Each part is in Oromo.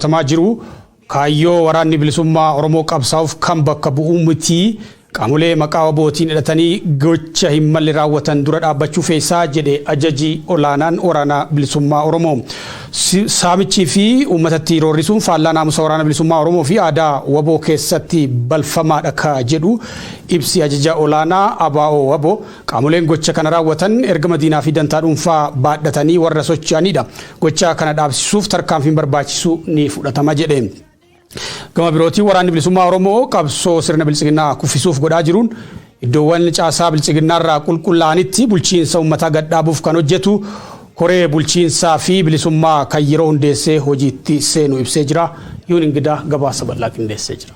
Tamaa jiru kaayyoo waraanni bilisummaa Oromoo qabsaa'uuf kan bakka bu'uu miti qaamolee maqaa wabootiin hidhatanii gocha hin malle raawwatan dura dhaabbachuu feesaa jedhe ajaji olaanaan waraana bilisummaa Oromoo. Saamichii fi uummatatti roorrisuun faallaa naamusa waraana bilisummaa Oromoo fi aadaa waboo keessatti balfamaadha ka jedhu ibsi ajaja olaanaa ABO waboo qaamoleen gocha kana raawwatan erga madiinaa fi dantaa dhuunfaa baadhatanii warra socho'anidha. Gocha kana dhaabsisuuf tarkaanfiin barbaachisu ni fudhatama jedhe. Gama birootii waraanni bilisummaa Oromoo qabsoo sirna bilchiginnaa kuffisuuf godhaa jiruun iddoowwan caasaa bilchiginnaarraa qulqullaa'anitti bulchiinsa uummataa gadhaabuuf kan hojjetu koree bulchiinsaa fi bilisummaa kan yeroo hundeessee hojiitti seenu ibsee jira. Yuun Ingidaa gabaasa bal'aa qindeessee jira.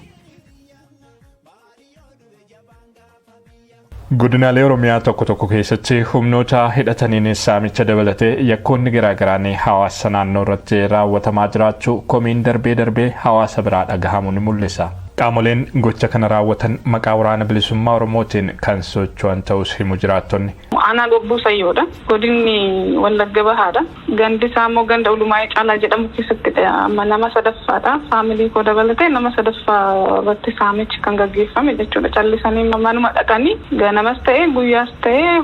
Godinaalee Oromiyaa tokko keessatti humnoota hidhataniin saamicha dabalatee yakkoonni garaagaraa hawaasa naannoo irratti raawwatamaa jiraachuu komiin darbee hawaasa biraa dhagahamu ni mul'isa. Qaamoleen gocha kana raawwatan maqaa waraana bilisummaa Oromootiin kan socho'an ta'us himu jiraattonni. Ana Gobbuu Sayyoodha. Godinni Wallagga Bahaadha. Gandi isaa immoo ganda Ulumaayee Caalaa jedhamu keessatti nama sadaffaadha. Faamilii koo dabalatee nama sadaffaa irratti saamichi kan gaggeeffame jechuudha. Callisanii manuma dhaqanii ganamas ta'ee guyyaas ta'ee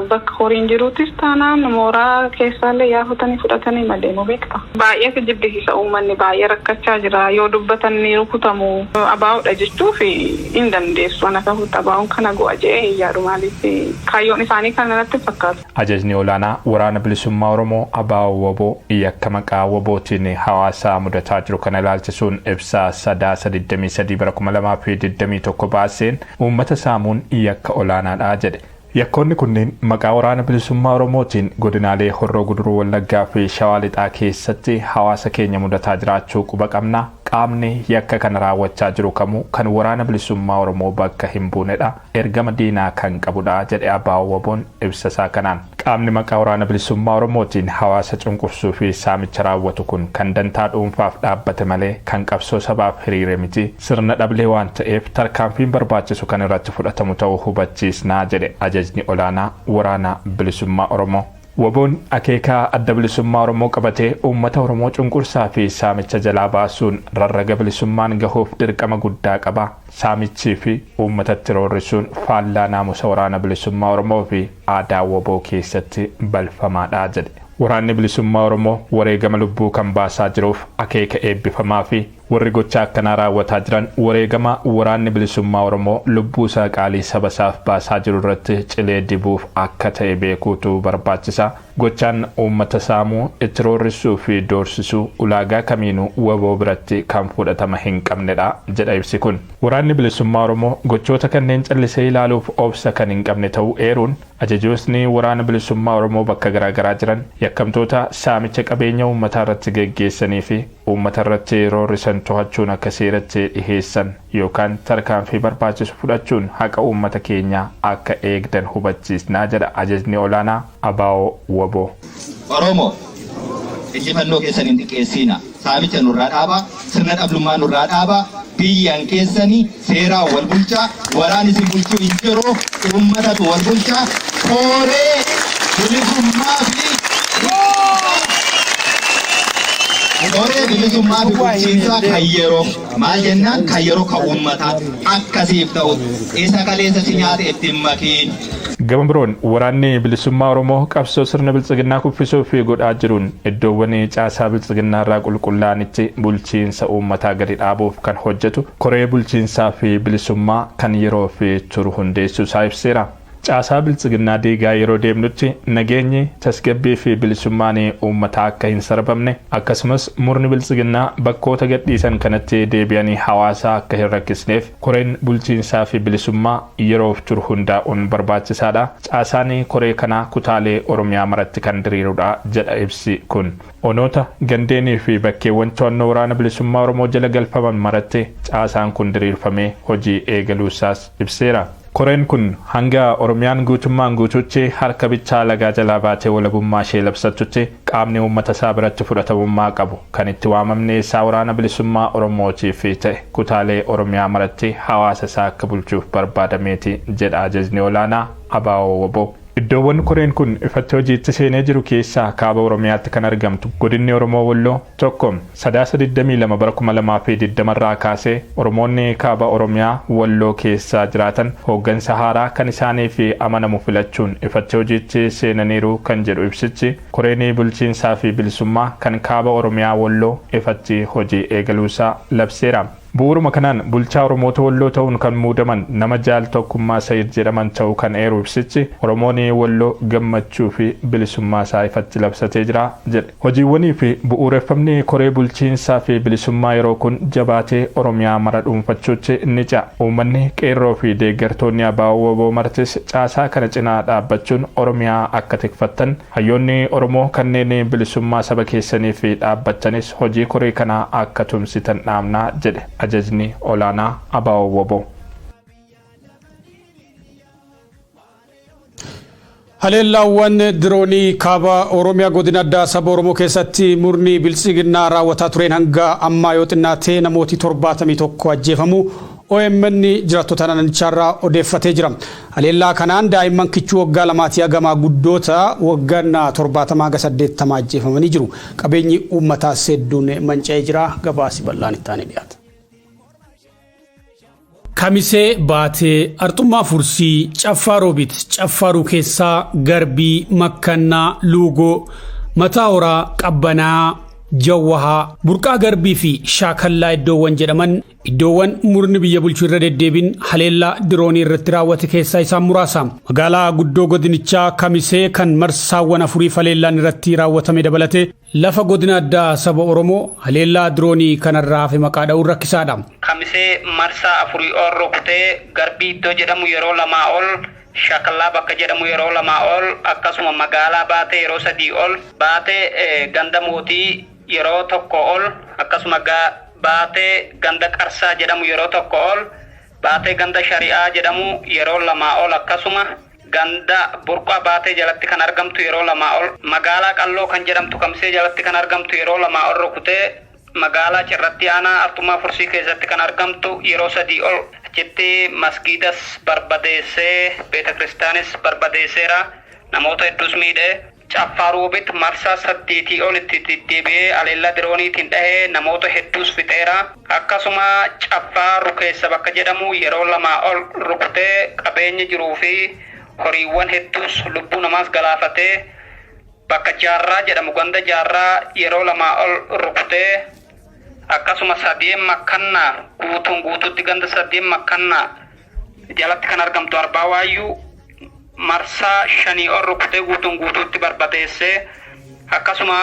bakka horiin jiruutis taanaan mooraa keessaallee yaafutanii fudhatanii madeemu beekta. Baay'ee jibbisiisa uummanni baay'ee rakkachaa jira. Yoo dubbatan ni rukutamu. ABO'dha jechuuf hin dandeessu. Ana kahuutti ABO'n kana go'a jedhee yaadu maaliif kaayyoon isaanii kanatti fakkaatu. Ajajni olaanaa waraana bilisummaa Oromoo ABO waboo yakka maqaa wabootiin hawaasa mudataa jiru kana ilaalchisuun ibsaa 3/23/2021 baaseen uummata saamuun yakka olaanaadha jedhe. Yakkoonni kunneen maqaa waraana bilisummaa Oromootiin godinaalee Horroo Guduruu Wallaggaa fi Shawaa Lixaa keessatti hawaasa keenya mudataa jiraachuu quba qabna. Qaamni yakka kana raawwachaa jiru kamuu kan waraana bilisummaa Oromoo bakka hin buunedha. Ergama diinaa kan qabudha jedhe ABO waboon ibsasaa kanaan. Qaamni maqaa waraana bilisummaa Oromootiin hawaasa cunqursuu fi saamicha raawwatu kun kan dantaa dhuunfaaf dhaabbate malee kan qabsoo sabaaf hiriire miti. Sirna dhablee waan ta'eef tarkaanfiin barbaachisu kan irratti fudhatamu ta'uu hubachiisnaa jedhe ajajni olaanaa waraana bilisummaa Oromoo. Waboon akeekaa adda bilisummaa Oromoo qabatee uummata Oromoo cunqursaa fi saamicha jalaa baasuun rarraga bilisummaan gahuuf dirqama guddaa qaba. Saamichii fi uummatatti roorrisuun faallaa naamusa waraana bilisummaa Oromoo fi aadaa waboo keessatti balfamaadha jedhe. Waraanni bilisummaa Oromoo wareegama lubbuu kan baasaa jiruuf akeeka eebbifamaa fi warri gocha akkanaa raawwataa jiran wareegama waraanni bilisummaa Oromoo lubbuu isaa qaalii saba isaaf baasaa jiru irratti cilee dibuuf akka ta'e beekuutu barbaachisa. Gochaan uummata saamuu itti roorrisuu fi doorsisuu ulaagaa kamiinuu waboo biratti kan fudhatama hin qabnedha jedha ibsi kun. Waraanni bilisummaa Oromoo gochoota kanneen callisee ilaaluuf obsa kan hin qabne ta'uu eeruun ajajootni waraana bilisummaa Oromoo bakka garaagaraa jiran yakkamtoota saamicha qabeenya uummataa irratti geggeessanii fi uummata irratti roorrisan to'achuun akka seeratti dhiheessan yookaan tarkaanfii barbaachisu fudhachuun haqa uummata keenyaa akka eegdan hubachiisnaa jedha ajajni olaanaa ABO waboo. Oromoo injifannoo keessaniin xiqqeessiina. Saamicha nurraa dhaabaa, sirna dhablummaa nurraa dhaabaa, biyyaan keessanii seeraan wal bulchaa, waraan isin bulchuu hin jiru, uummatatu wal bulchaa, koree bilisummaa fi koree bilisummaa fi bulchiinsaa kan yeroo maal jennaan kan yeroo kan uummataa akkasiif ta'u isa kaleessa si nyaate ittiin makiin. Gama biroon waraanni bilisummaa Oromoo qabsoo sirna bilchiginnaa kuffisuu fi godhaa jiruun iddoowwan caasaa bilchiginnaa irraa qulqullaa'anitti bulchiinsa uummataa gadi dhaabuuf kan hojjetu koree bulchiinsaa fi bilisummaa kan yeroo fi turu hundeessuu isaa ibseera. Caasaa bilchiginnaa diigaa yeroo deemnutti nageenyi tasgabbii fi bilisummaan uummataa akka hin sarbamne akkasumas murni bilchiginnaa bakkoota gadhiisan kanatti deebi'anii hawaasa akka hin rakkisneef koreen bulchiinsaa fi bilisummaa yeroof turu hundaa'uun barbaachisaadha. Caasaan koree kanaa kutaalee Oromiyaa maratti kan diriirudha jedha ibsi kun. Onoota gandeenii fi bakkeewwan to'annoo waraana bilisummaa Oromoo jala galfaman maratti caasaan kun diriirfamee hojii eegaluusaas ibseera. Koreen kun hanga Oromiyaan guutummaan guutuutti harka bichaa lagaa jalaa baatee walabummaa ishee labsattutti qaamni uummata isaa biratti fudhatamummaa qabu kan itti waamamne isaa waraana bilisummaa Oromootiif ta'e kutaalee Oromiyaa maratti hawaasa isaa akka bulchuuf barbaadameeti jedha ajajni olaanaa ABO waboo. Iddoowwan koreen kun ifatti hojiitti seenee jiru keessaa kaaba Oromiyaatti kan argamtu godinni Oromoo Walloo tokko. Sadaasa 22 bara 2020 irraa kaasee Oromoonni kaaba Oromiyaa Walloo keessaa jiraatan hooggansa haaraa kan isaaniif amanamu filachuun ifatti hojiitti seenaniiru kan jedhu ibsichi koreen bulchiinsaa fi bilisummaa kan kaaba Oromiyaa Walloo ifatti hojii eegaluusaa labseera. Bu'uuruma kanaan bulchaa Oromoota Walloo ta'uun kan muudaman nama Jaal Tokkummaa Sayid jedhaman ta'uu kan eeru ibsichi Oromoonni Walloo gammachuu fi bilisummaa isaa ifatti labsatee jira jedhe. Hojiiwwanii fi bu'uureffamni koree bulchiinsaa fi bilisummaa yeroo kun jabaatee Oromiyaa mara dhuunfachuutti ni ca'a. Uummanni qeerroo fi deeggartoonni ABO martis caasaa kana cinaa dhaabbachuun Oromiyaa akka tikfattan hayyoonni Oromoo kanneen bilisummaa saba keessanii fi dhaabbattanis hojii koree kanaa akka tumsitan dhaamnaa jedhe. Ajajni olaanaa ABO. Haleellaawwan diroonii kaaba Oromiyaa godina addaa saba Oromoo keessatti murni bilchiginnaa raawwataa tureen hanga ammaa yoo xinnaatee namooti 71 ajjeefamu OMN jiraattota naannicharraa odeeffatee jira. Haleellaa kanaan daa'imman kichuu waggaa 2 hagamaa guddoota waggaa 70 haga 80 ajjeefamanii jiru. Qabeenyi uummataa hedduun manca'ee jira. Gabaasi bal'aan itti aanee dhiyaata. Kamisee baatee Arxummaa Fursii Caffaa Roobit Caffaaruu keessaa Garbii Makkannaa Luugoo Mataa Horaa Qabbanaa Jawwahaa Burqaa Garbii fi Shaakallaa iddoowwan jedhaman iddoowwan murni biyya bulchuu irra deddeebiin haleellaa diroonii irratti raawwate keessaa isaan muraasa. Magaalaa guddoo godinichaa Kamisee kan marsaawwan 4 haleellaan irratti raawwatame dabalate lafa godina addaa saba Oromoo haleellaa diroonii kanarraa fi maqaa dha'uun rakkisaadha. Kamisee marsaa 4 ol rukutee Garbii iddoo jedhamu yeroo 2 ol Shaakallaa bakka jedhamu yeroo 2 ol akkasuma magaalaa baatee yeroo 3 ol baatee ganda mootii yeroo 1 ol akkasuma baatee ganda Qarsaa jedhamu yeroo 1 ol baatee ganda Shari'aa jedhamu yeroo 2 ol akkasuma ganda Burqaa baatee jalatti kan argamtu yeroo 2 ol magaalaa Qalloo kan jedhamtu Kamisee jalatti kan argamtu yeroo 2 ol rukutee magaalaa Cirratti Aanaa Arxummaa Fursii keessatti kan argamtu yeroo 3 ol achitti masgiidas barbadeessee beetakiristaanis barbadeesseera namoota hedduus miidhee Caffaa Roobit marsaa 8 olitti deddeebi'ee haleellaa dirooniitiin dhahee namoota hedduus fixeera akkasuma Caffaa Rukeessa bakka jedhamu yeroo 2 ol rukutee qabeenya jiruu fi horiiwwan hedduus lubbuu namaas galaafatee bakka Jaarraa jedhamu ganda Jaarraa yeroo 2 ol rukutee akkasuma Sadeen Makkannaa guutuutti ganda Sadeen Makkannaa jalatti kan argamtu Arbaa Waayyuu marsaa 5 ol rukutee guutuutti barbadeessee akkasuma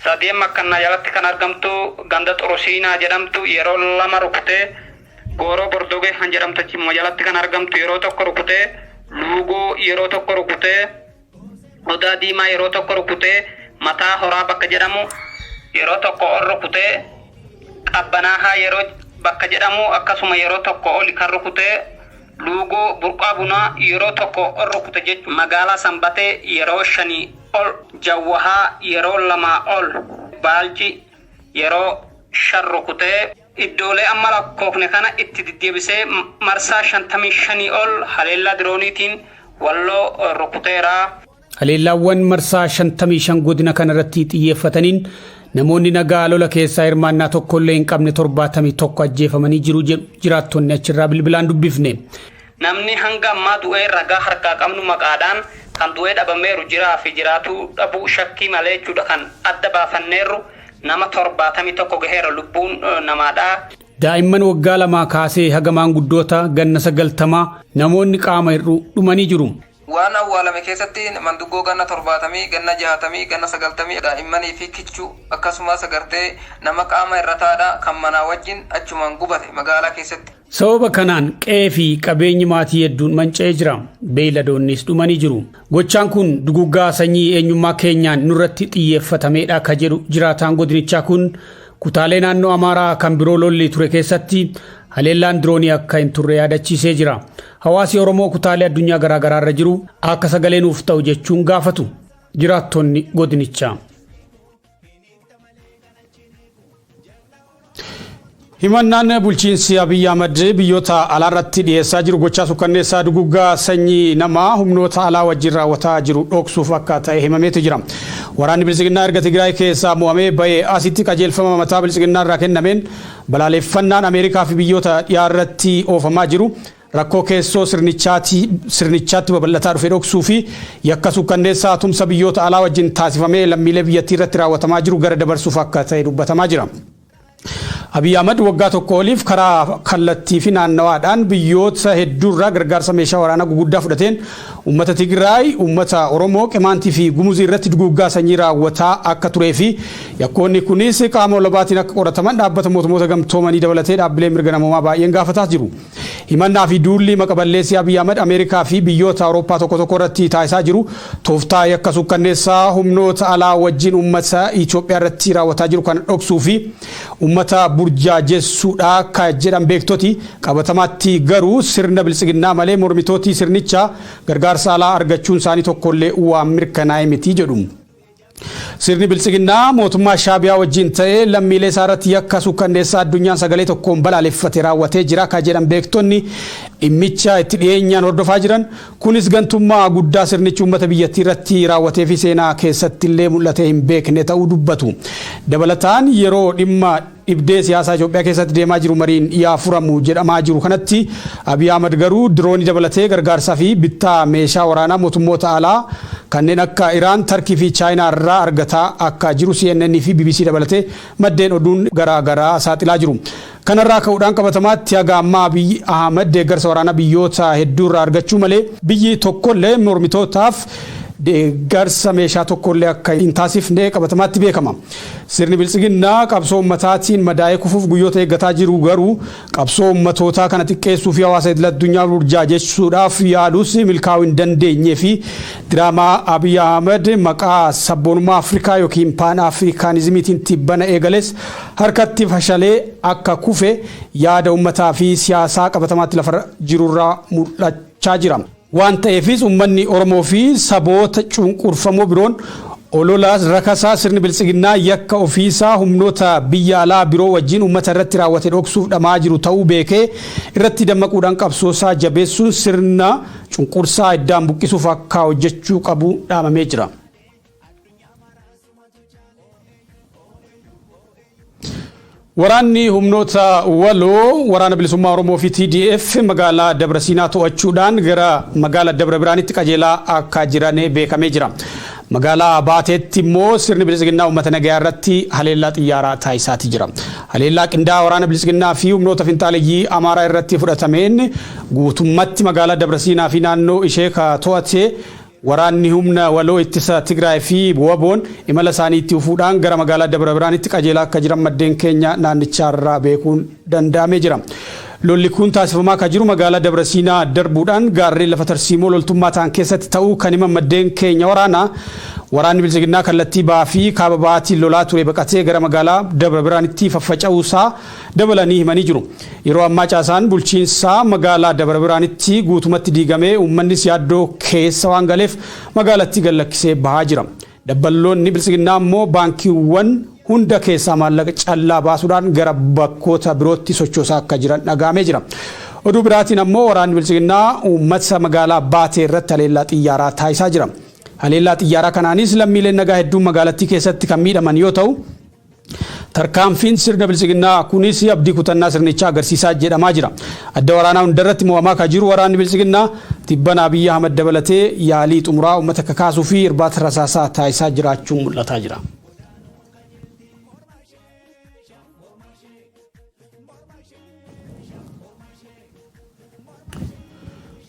Sadeen Makkannaa jalatti kan argamtu ganda Xurusiinaa jedhamtu yeroo 2 rukutee Gooroo Bordogee kan jedhamtu immoo jalatti kan argamtu yeroo 1 rukutee Luugoo yeroo 1 rukutee Odaa Diimaa yeroo 1 rukutee Mataa Horaa bakka jedhamu yeroo 1 ol rukutee Qabbanaa yeroo bakka jedhamu akkasuma yeroo 1 ol kan rukutee Luugoo Burqaa Bunaa yeroo 1 ol rukute jechuudha. Magaalaa Sanbatee yeroo 5 ol Jawwahaa yeroo 2 ol Baalchi yeroo 5 rukutee iddoolee amma lakkoofne kana itti deddeebisee marsaa 55 ol haleellaa dirooniitiin Walloo rukuteera. Haleellaawwan marsaa 55 godina kanarratti xiyyeeffataniin namoonni nagaa lola keessaa hirmaannaa tokkollee hin qabne 71 ajjeefamanii jiru jiraattonni achirraa bilbilaan dubbifne. Namni hanga ammaa du'ee ragaa harkaa qabnu maqaadhaan kan du'ee dhabameeru jiraa fi jiraatuu dhabuu shakkii malee jechuudha kan adda baafanneerru nama 71 gaheera lubbuun namaadhaa. Daa'imman waggaa 2 kaasee haga maanguddoota ganna 90 namoonni qaama hir'uu dhumanii jiru. Waan awwaalame keessatti manduggoo ganna 70 ganna 60 ganna 90 daa'immanii fi kichuu akkasumas agartee nama qaama irrataadha kan manaa wajjin achumaan gubate magaalaa keessatti. Sababa kanaan qe'ee fi qabeenyi maatii hedduun manca'ee jira. Beeyladoonnis dhumanii jiru. Gochaan kun duguggaa sanyii eenyummaa keenyaan nurratti xiyyeeffatameedha ka jedhu jiraataan godinichaa kun kutaalee naannoo Amaaraa kan biroo lolli ture keessatti haleellaan diroonii akka hin turre yaadachiisee jira. Hawaasi Oromoo kutaalee addunyaa garaagaraa irra jiru akka sagalee nuuf ta'u jechuun gaafatu jiraattonni godinichaa. Himannaan bulchiinsi Abiy Ahmed biyyoota alaarratti dhiyeessaa jiru gochaa sukkanneessaa duguggaa sanyii namaa humnoota alaa wajjin raawwataa jiru dhoksuuf akka ta'e himameetu jira. Waraanni Bilisiginnaa erga Tigraay keessaa mo'amee bahee asitti qajeelfama mataa Bilisiginnaa irraa kennameen balaaleffannaan Ameerikaa fi biyyoota dhiyaarratti oofamaa jiru. Rakkoo keessoo sirnichaatti babal'ataa dhufe dhoksuu fi yakka sukkanneessaa tumsa biyyoota alaa wajjin taasifamee lammiilee biyyattii irratti raawwatamaa jiru gara dabarsuuf akka ta'e dubbatamaa jira. Abiy Ahmed waggaa tokko oliif karaa kallattii fi naannawaadhaan biyyoota hedduurraa gargaarsa meeshaa waraanaa guguddaa fudhateen uummata Tigraay, uummata Oromoo, Qimaantii fi Gumuzii irratti duguggaa sanyii raawwataa akka turee fi yakkoonni kunis qaama walabaatiin akka qorataman dhaabbata mootummoota gamtoomanii dabalatee dhaabbilee mirga namoomaa baay'een gaafataa jiru. Himannaa fi duulli maqaballeessi Abiy Ahmed Ameerikaa fi biyyoota Awurooppaa tokko tokko irratti taasisaa jiru tooftaa yakka sukkanneessaa humnoota alaa wajjin uummata Itoophiyaa irratti raawwataa jiru kan dhoksuu fi uummata burjaajessuudha akka jedhan beektoti qabatamaatti garuu sirna Bilisiginnaa malee mormitooti sirnicha gargaarsa alaa argachuun isaanii tokkollee waan mirkanaa'e miti jedhu. Sirni Bilisiginnaa mootummaa Shaabiyaa wajjin ta'ee lammiilee isaa irratti yakka sukkanneessaa addunyaan sagalee tokkoon balaaleffate raawwatee jira akka jedhan beektonni dhimmicha itti dhiyeenyaan hordofaa jiran kunis gantummaa guddaa sirnichi uummata biyyattii irratti raawwatee fi seenaa keessatti illee mul'atee hin beekne ta'uu dubbatu. Dabalataan yeroo dhimma dhibdee siyaasaa Itoophiyaa keessatti deemaa jiru mariin yaafuramu jedhamaa jiru kanatti Abiy Ahmed garuu diroonii dabalatee gargaarsaa fi bittaa meeshaa waraanaa mootummoota alaa kanneen akka Iraan, Tarkii fi Chaayinaa irraa argataa akka jiru CNN fi BBC dabalatee maddeen oduun garaagaraa saaxilaa jiru. Kanarraa ka'uudhaan qabatamaatti haga ammaa Abiy Ahmed deeggarsa waraanaa biyyoota hedduurraa argachuu malee biyyi tokkollee mormitootaaf deeggarsa meeshaa tokkollee akka hin taasifne qabatamaatti beekama. Sirni Bilisiginnaa qabsoo ummataatiin madaa'ee kufuuf guyyoota eeggataa jiru garuu qabsoo ummatootaa kana xiqqeessuu fi hawaasa idil addunyaa burjaajessuudhaaf yaalus milkaa'uu hin dandeenyee fi diraamaa Abiy Ahmed maqaa sabboonummaa Afrikaa yookiin paan afrikaanizimiitiin tibbana eegales harkatti fashalee akka kufe yaada ummataa fi siyaasaa qabatamaatti lafa jirurraa mul'achaa jira. Waan ta'eefis uummanni Oromoo fi saboota cunqurfamoo biroon olola rakasaa sirni Bilisiginnaa yakka ofiisaa humnoota biyya alaa biroo wajjin uummata irratti raawwate dhoksuuf dhamaa jiru ta'uu beekee irratti dammaquudhaan qabsoosaa jabeessuun sirna cunqursaa iddaan buqqisuuf akka hojjechuu qabu dhaamamee jira. Waraanni humnoota waloo waraana bilisummaa Oromoo fi TDF magaalaa Dabra Siinaa to'achuudhaan gara magaalaa Dabra Biraanitti qajeelaa akka jiran beekamee jira. Magaalaa Baateetti immoo sirni Bilisiginnaa uummata nagayaa irratti haleellaa xiyyaaraa taasisaati jira. Haleellaa qindaa'aa waraana Bilisiginnaa fi humnoota finxaaleeyyii Amaaraa irratti fudhatameen guutummaatti magaalaa Dabra Siinaa fi naannoo ishee to'ate waraanni humna waloo ittisa Tigraay fi Waboon imala isaaniitti ufuudhaan gara magaalaa Dabra Biraanitti qajeelaa akka jiran maddeen keenya naannichaarraa beekuun danda'amee jira. Lolli kun taasifamaa akka jiru magaalaa Dabra Siinaa darbuudhaan gaarreen lafa tarsiimoo loltummaa ta'an keessatti ta'uu kan himan maddeen keenya waraanni Bilisiginnaa kallattii ba'aa fi kaaba ba'aatiin lolaa ture baqatee gara magaalaa Dabra Biraanitti faffaca'uusaa dabalanii himanii jiru. Yeroo ammaa caasaan bulchiinsaa magaalaa Dabra Biraanitti guutumatti diigamee uummannis yaaddoo keessa waan galeef magaalatti gallakkisee bahaa jira. Dabballoonni Bilisiginnaa immoo baankiiwwan hunda keessaa maallaqa callaa baasuudhaan gara bakkoota birootti sochoosaa akka jiran dhagahamee jira. Oduu biraatiin ammoo waraanni Bilisiginnaa uummata magaalaa Baatee irratti haleellaa xiyyaaraa taasisaa jira. Haleellaa xiyyaaraa kanaanis lammiileen nagaa hedduun magaalattii keessatti kan miidhaman yoo ta'u tarkaanfiin sirna Bilisiginnaa kunis abdii kutannaa sirnichaa agarsiisaa jedhamaa jira. Adda waraanaa hundarratti mo'amaa akka jiru waraanni Bilisiginnaa tibbana Abiy Ahmed dabalatee yaalii xumuraa uummata kakaasuu fi irbaata rasaasaa taasisaa jiraachuun mul'ataa jira.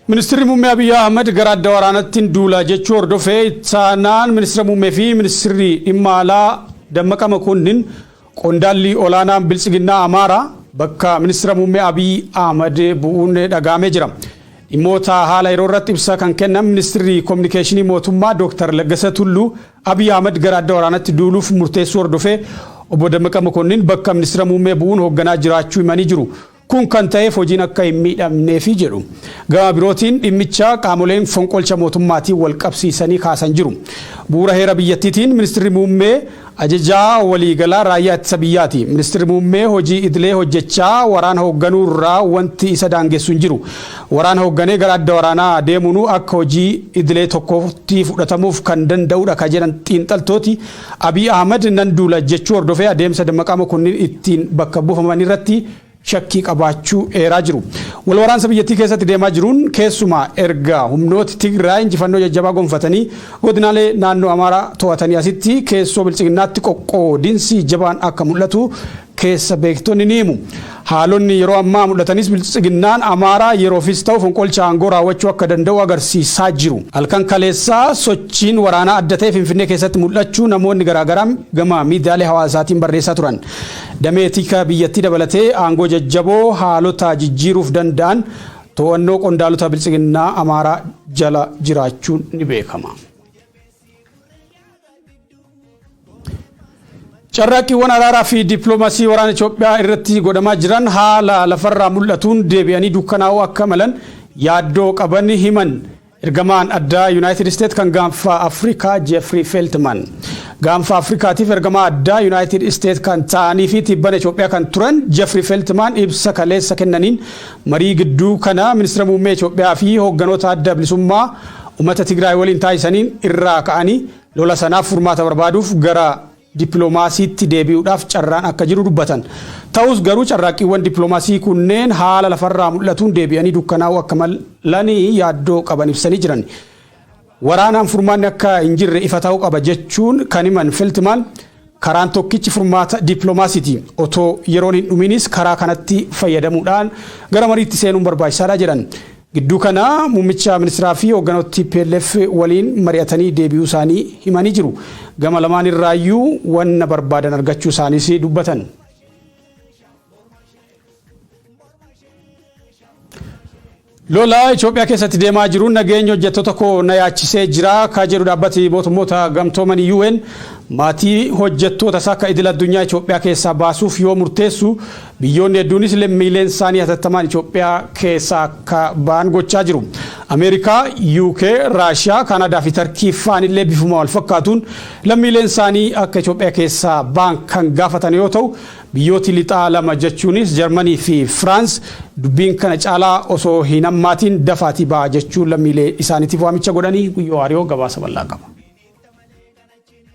Ministeerri muummee Abiy Ahmed gara adda waraanaatti duula jechuu hordofee ittaanaan ministeera muummee fi ministeerri dhimma alaa Dammaqa Makonnin qondaalli olaanaan Bilisiginnaa Amaaraa bakka ministeera muummee Abiy Ahmed bu'uun dhagahamee jira. Dhimmoota haala yeroo irratti ibsa kan kennan ministeerri kominikeeshinii mootummaa Dr. Laggasee Tulluu Abiy Ahmed gara adda waraanaatti duuluuf murteessuu hordofee obbo Dammaqa Makonnin bakka ministeera muummee bu'uun hoogganaa jiraachuu himanii jiru. Kun kan ta'eef hojiin akka hin miidhamneef jedhu. Gama birootiin dhimmicha qaamoleen fonqolcha mootummaatiin wal qabsiisanii kaasan jiru. Bu'uura heera biyyattiitiin ministeerri muummee ajajaa waliigalaa raayyaa ittisa biyyaati. Ministeerri muummee hojii idilee hojjechaa waraana hoogganuu irraa wanti isa daangessu hin jiru. Waraana hoogganee gara adda waraanaa deemuun akka hojii idilee tokkotti fudhatamuuf kan danda'udha ka jedhan xiinxaltooti. Abiy Ahmed nan duula jechuu hordofee adeemsa dammaqaa mokonnin ittiin bakka buufaman irratti shakkii qabaachuu eeraa jiru. Wal waraansa biyyattii keessatti deemaa jiruun keessumaa erga humnooti Tigraay injifannoo jajjabaa gonfatanii godinaalee naannoo Amaaraa to'atanii asitti keessoo bilchiginnaatti qoqqoodinsi jabaan akka mul'atu keessa beektonni ni himu. Haalonni yeroo ammaa mul'atanis bilchiginnaan Amaaraa yeroofis ta'u fonqolcha aangoo raawwachuu akka danda'u agarsiisaa jiru. Halkan kaleessaa sochiin waraanaa adda ta'e Finfinnee keessatti mul'achuu namoonni garaagaraa gama miidiyaalee hawaasaatiin barreessaa turan. Damee tikaa biyyattii dabalatee aangoo jajjaboo haalota jijjiiruuf danda'an to'annoo qondaalota bilchiginnaa Amaaraa jala jiraachuun ni beekama. Carraaqqiiwwan araaraa fi dippiloomaasii waraana Itoophiyaa irratti godhamaa jiran haala lafarraa mul'atuun deebi'anii dukkanaa'uu akka malan yaaddoo qaban himan. Ergamaan addaa United States kan gaanfa Afrikaa Jeffrey Feltman. Gaanfa Afrikaatiif ergamaa addaa United States kan ta'anii fi tibbana Itoophiyaa kan turan Jeffrey Feltman ibsa kaleessa kennaniin marii gidduu kana ministeera muummee Itoophiyaa fi hoogganoota adda bilisummaa uummata Tigraay waliin taasisaniin irraa ka'anii lola sanaaf furmaata barbaaduuf gara dippiloomaasiitti deebi'uudhaaf carraan akka jiru dubbatan. Ta'us garuu carraaqqiiwwan dippiloomaasii kunneen haala lafarraa mul'atuun deebi'anii dukkanaa'uu akka malanii yaaddoo qaban ibsanii jiran. Waraanaan furmaanni akka hin jirre ifa ta'uu qaba jechuun kan himan Feltman karaan tokkichi furmaata dippiloomaasiiti. Otoo yeroon hin dhuminis karaa kanatti fayyadamuudhaan gara mariitti seenuun barbaachisaadha jedhan. Gidduu kana muummicha ministeeraa fi hoogganoota TPLF waliin mari'atanii deebi'uu isaanii himanii jiru. Gama lamaan irraayyuu wanna barbaadan argachuu isaaniis dubbatan. Lola Itoophiyaa keessatti deemaa jiruun nageenya hojjettoota koo na yaachisee jira ka jedhu dhaabbati mootummoota gamtooman UN maatii hojjettoota isaa akka idil addunyaa Itoophiyaa keessaa baasuuf yoo murteessu biyyoonni hedduunis lammiileen isaanii hatattamaan Itoophiyaa keessaa akka ba'an gochaa jiru. Ameerikaa, UK, Raashiyaa, Kanaadaa fi Tarkii faan illee bifuma wal fakkaatuun lammiileen isaanii akka Itoophiyaa keessaa ba'an kan gaafatan yoo ta'u biyyooti lixaa lama jechuunis Jarmanii fi Firaans dubbiin kana caalaa osoo hin hammaatiin dafaatii ba'a jechuun lammiilee isaaniitiif waamicha godhanii guyyoo hariyoo gabaasa bal'aa qaba.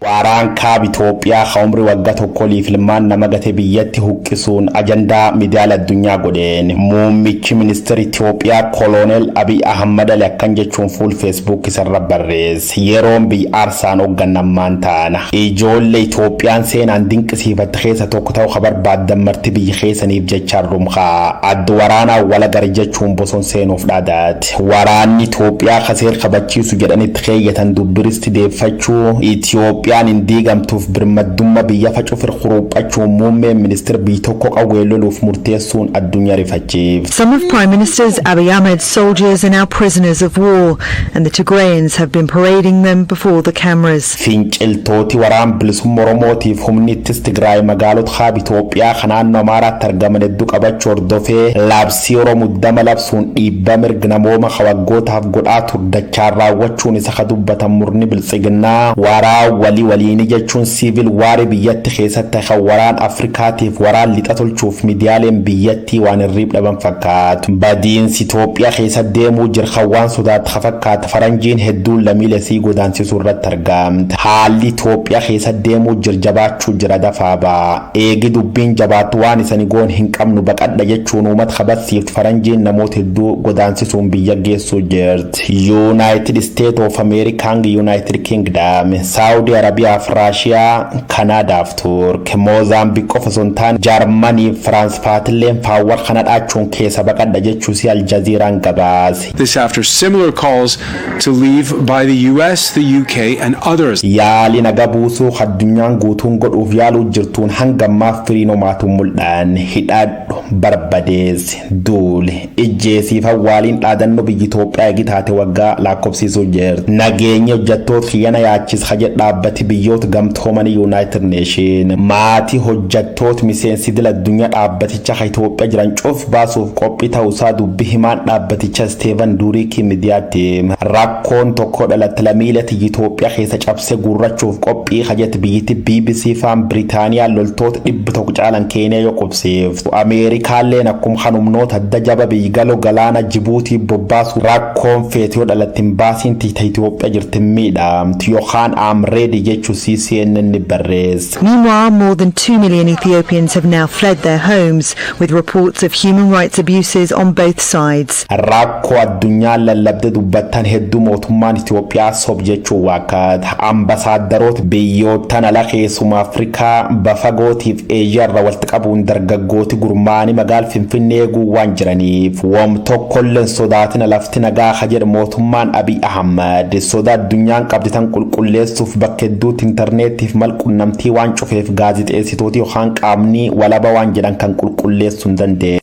Waraan kaab Itoophiyaa umrii waggaa tokkoliif ilmaan nama gate biyyatti huqqisuun ajandaa miidiyaa addunyaa godheen muummichi ministeera Itoophiyaa Kolonel Abiy Ahmed Ali akkan jechuun fuul Facebook isarra barreesse yeroon biyya aarsaan hoogganammaan taana ijoollee Itoophiyaan seenaan dinqisiifatte keessa tokko ta'uu barbaaddan marti biyya keessaniif jechaan rumkaa adda waraanaa wala gar jechuun boson seenuuf dhaadaati waraanni Itoophiyaa kaseer qabachiisu jedhanitti keeyyatan dubbiristi deeffachuu Itoophiyaa indigamtuuf birmaddummaa biyya facuuf irquruphachuu muummee ministeer biyya tokko qawweeloluuf murteessuun addunyaa rifachiif. Some of Prime Minister's Abiy Ahmed's soldiers are now prisoners of war and the Tigrayans have been parading them before the cameras. Finciltooti waraan bilisummaa Oromootiif humnittis Tigraay magaalota kaab Itoophiyaa kanaannoo Amaaraatti argaman hedduu qabachuu hordofee labsii Oromuddama labsuun dhiibbaa mirga namooma kawaggootaaf godhaa turdachaan raawwachuun isa ka dubbatan murni biltsiginnaa waraa waliin jechuun siivil waari biyyatti keessatti kan waraan Afrikaatiif waraan lixa tolchuuf miidiyaaleen biyyattii waan irriib dhaban fakkaatu. Badiinsi Itoophiyaa keessa deemuu jira waan sodaata fakkaata faranjiin hedduun lammiilee sii godaansisuu irratti argamte. Haalli Itoophiyaa keessa deemuu jira jabaachuu jira dafaa ba'a. Eegi dubbiin jabaatu waan isanii goon hin qabnu baqadha jechuun uummata qabatsiifti faranjiin namoota hedduu godaansisuun biyya geessuu jirti. United States of America, United Kingdom, Saudi Arabia, Russia, Canada, Turk, Mozambique of Zontan, Germany, France, Fatlen, Power, Canada, Chunke, Sabakada, Jechusi, Al Jazeera, and Gabaz. This after similar calls to leave by the US, the UK, and others. Yali Nagabusu, Hadunyan, Gutun, God of Yalu, Jirtun, Hangama, Frino Matumuldan, Hidad, barbadeesse duule ijjeesiif hawwaaliin dhaadannoo biyya Itoophiyaa gitaate waggaa lakkoofsisuu jirti nageenya hojjettoota xiyyaana yaachis hajet dhaabbati biyyoota gamtoomanii United Nation maatii hojjettoota miseensi dila addunyaa dhaabbaticha Itoophiyaa jiran cuuf baasuuf qophii ta'uusaa dubbi himaan dhaabbaticha Steven Duuriikii miidiyaatti rakkoon tokko dhalatti lammiilee Itoophiyaa keessa cabsee gurrachuuf qophii hajet biyyatti BBC faan Biriitaaniyaa loltoota 100 caalan Keeniyaa yoo qubsiiftu Ameerikaalleen akkuma hanumnoota adda jaba biyygaloo galaana Jibuutii bobbaasu rakkoon feetiyoo dhalattiin baasiin tiita Itoophiyaa jirti miidhamtu yookaan amreedi jechuu CNN barreessa. Meanwhile, more than 2 million Ethiopians have now fled their homes, with reports of human rights abuses on both sides. Rakkoo addunyaan lallabde dubbattan hedduu mootummaan Itoophiyaa sob jechuu waakkaata ambasaadaroota biyyootan ala keessuma Afrikaa bafagootiif Eeshiyaa irraa walitti qabuun dargaggooti gurmaanii magaala Finfinnee eeguu waan jiraniif wam tokkolleen sodaatina lafti nagaa hajedha mootummaan Abiy Ahmad sodaa addunyaan qabditan qulqulleessuuf bakka hedduutti intarneetiif malqunnamtii waan cufeef gaazixeessitooti yookaan qaamni walaba waan jedhan kan qulqulleessuu hin dandeenye.